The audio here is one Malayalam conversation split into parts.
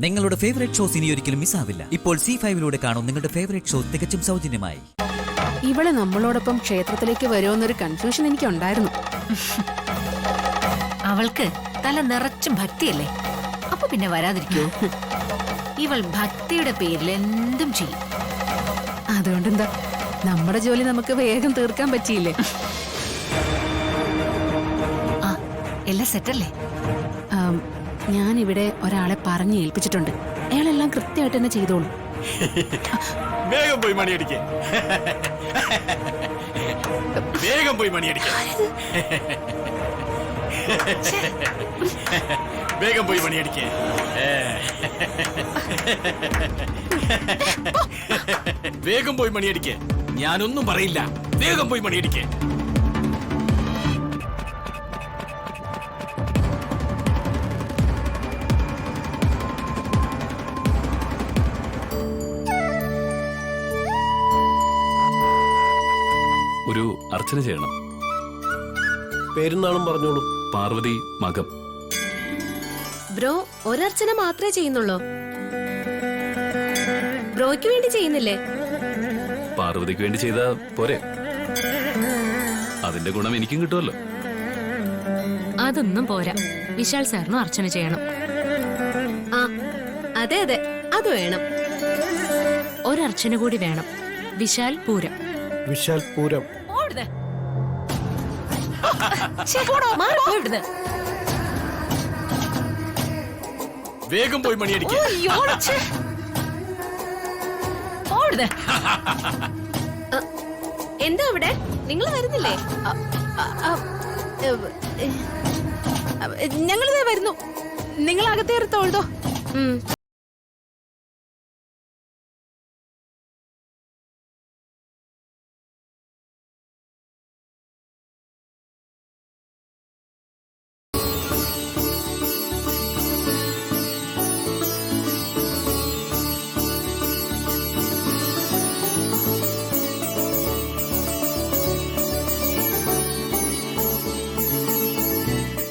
നിങ്ങളുടെ ഫേവറേറ്റ് ഷോസ് ഇനി ഒരിക്കലും മിസ്സാവില്ല. ഇപ്പോൾ C5 കാണും നിങ്ങളുടെ ഫേവറേറ്റ് ഷോ തികച്ചും സൗജന്യമായി. ഇവളെ നമ്മളോടൊപ്പം ക്ഷേത്രത്തിലേക്ക് വരുമെന്നൊരു കൺഫ്യൂഷൻ എനിക്കുണ്ടായിരുന്നു. അവൾക്ക് തല നിറച്ചും ഭക്തിയല്ലേ, അപ്പൊ പിന്നെ വരാതിരിക്കൂ? ഇവൾ ഭക്തിയുടെ പേരിൽ എന്തും ചെയ്യും. അതുകൊണ്ടെന്താ, നമ്മുടെ ജോലി നമുക്ക് വേഗം തീർക്കാൻ പറ്റിയില്ലേ? ആ, എല്ലാം സെറ്റല്ലേ? ഞാനിവിടെ ഒരാളെ പറഞ്ഞു ഏൽപ്പിച്ചിട്ടുണ്ട്. അയാളെല്ലാം കൃത്യമായിട്ട് തന്നെ ചെയ്തോളൂ. വേഗം പോയി മണിയടിക്കേ, വേഗം പോയി മണിയടിക്കേ, വേഗം പോയി മണിയടിക്കേ. വേഗം പോയി മണിയടിക്കേ, ഞാനൊന്നും പറയില്ല. വേഗം പോയി മണിയടിക്കേ. ഒരു അർച്ചന ചെയ്യണം. പേരുന്നാളും പറഞ്ഞോളൂ. പാർവതി മകം. ബ്രോ ഒരർച്ചന മാത്രമേ ചെയ്യുന്നുള്ളൂ? ബ്രോയ്ക്ക് വേണ്ടി ചെയ്യുന്നില്ലേ? പാർവതിക്ക് വേണ്ടി ചെയ്താ പോരെ? അതിന്റെ ഗുണം എനിക്കും കിട്ടുമല്ലോ. അതൊന്നും പോരാ, വിശാൽ സാറിനും അർച്ചന ചെയ്യണം. ആ അതെ അതെ, അത് വേണം. ഒരർച്ചന കൂടി വേണം. വിശാൽ പൂരം. വിശാൽ പൂരം. വേഗം പോയി മണിയടിക്കേ. എന്താ അവിടെ? നിങ്ങൾ വരുന്നില്ലേ? ഞങ്ങളിതേ വരുന്നു. നിങ്ങൾ അകത്തേർത്തോളൂ.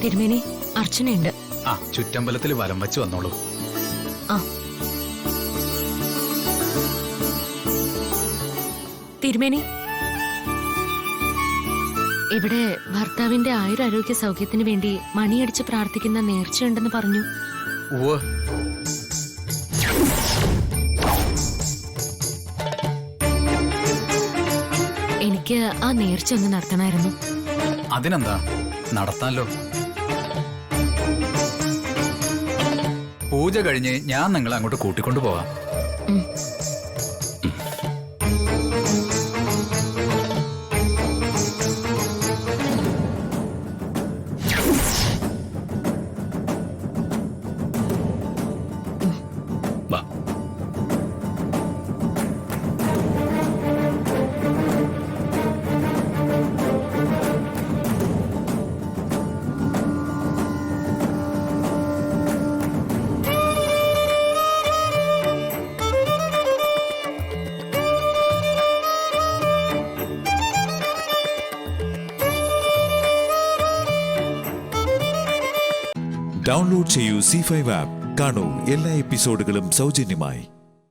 തിരുമേനി, അർച്ചനയുണ്ട്. ആ, ചുറ്റമ്പലത്തിൽ വലം വെച്ച് വന്നോളൂ. ആ തിരുമേനി, ഇവിടെ ഭർത്താവിന്റെ ആയുരാരോഗ്യ സൗഖ്യത്തിന് വേണ്ടി മണിയടിച്ച് പ്രാർത്ഥിക്കുന്ന നേർച്ചയുണ്ടെന്ന് പറഞ്ഞു. ഉവ്വ്. എനിക്ക് ആ നേർച്ച ഒന്ന് നടത്തണമായിരുന്നു. അതിനെന്താ, നടത്താലോ. പൂജ കഴിഞ്ഞ് ഞാൻ നിങ്ങളെ അങ്ങോട്ട് കൂട്ടിക്കൊണ്ടു പോവാം. വാ. ഡൗൺലോഡ് ചെയ്യൂ C5 ആപ്പ്. കാണൂ എല്ലാ എപ്പിസോഡുകളും സൗജന്യമായി.